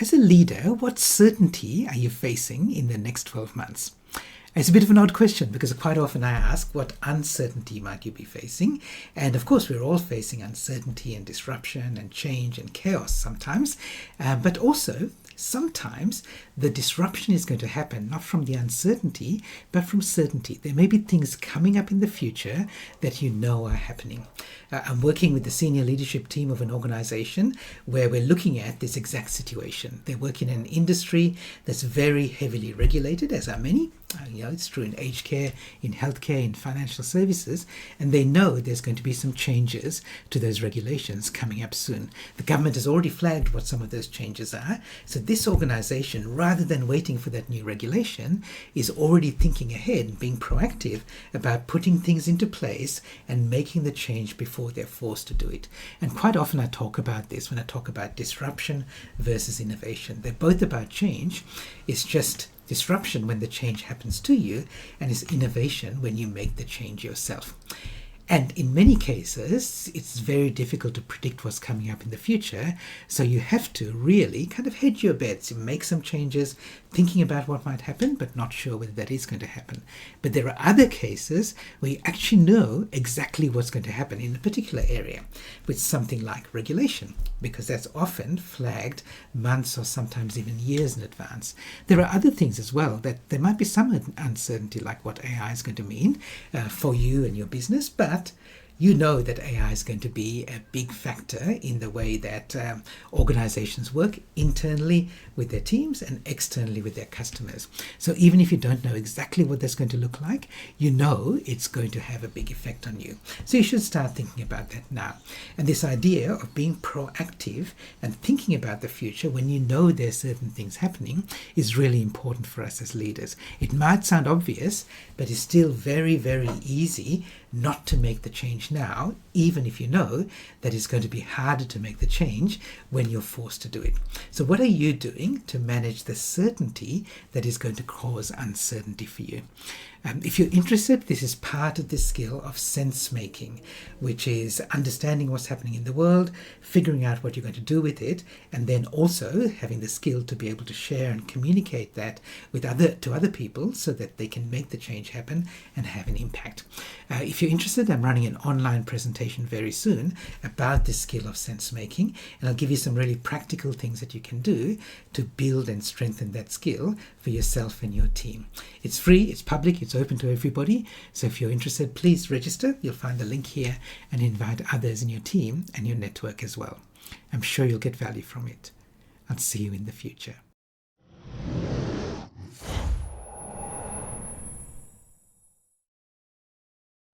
As a leader, what certainty are you facing in the next 12 months? It's a bit of an odd question because quite often I ask, what uncertainty might you be facing? And of course, we're all facing uncertainty and disruption and change and chaos sometimes. But also, sometimes the disruption is going to happen not from the uncertainty, but from certainty. There may be things coming up in the future that you know are happening. I'm working with the senior leadership team of an organization where we're looking at this exact situation. They work in an industry that's very heavily regulated, as are many. It's true in aged care, in healthcare, in financial services, and they know there's going to be some changes to those regulations coming up soon. The government has already flagged what some of those changes are. So this organization, rather than waiting for that new regulation, is already thinking ahead and being proactive about putting things into place and making the change before they're forced to do it. And quite often I talk about this when I talk about disruption versus innovation. They're both about change. It's just disruption when the change happens to you, and it's innovation when you make the change yourself. And in many cases, it's very difficult to predict what's coming up in the future. So you have to really kind of hedge your bets and make some changes, thinking about what might happen, but not sure whether that is going to happen. But there are other cases where you actually know exactly what's going to happen in a particular area with something like regulation, because that's often flagged months or sometimes even years in advance. There are other things as well that there might be some uncertainty, like what AI is going to mean for you and your business, but you know that AI is going to be a big factor in the way that organizations work internally with their teams and externally with their customers. So even if you don't know exactly what that's going to look like, you know it's going to have a big effect on you. So you should start thinking about that now. And this idea of being proactive and thinking about the future when you know there's certain things happening is really important for us as leaders. It might sound obvious, but it's still very, very easy not to make the change now, even if you know that it's going to be harder to make the change when you're forced to do it. So what are you doing to manage the certainty that is going to cause uncertainty for you? If you're interested, this is part of the skill of sense making, which is understanding what's happening in the world, figuring out what you're going to do with it, and then also having the skill to be able to share and communicate that with other people so that they can make the change happen and have an impact. If you're interested, I'm running an online presentation very soon about the skill of sense making, and I'll give you some really practical things that you can do to build and strengthen that skill for yourself and your team. It's free, it's public, it's open to everybody. So if you're interested, please register. You'll find the link here and invite others in your team and your network as well. I'm sure you'll get value from it. I'll see you in the future.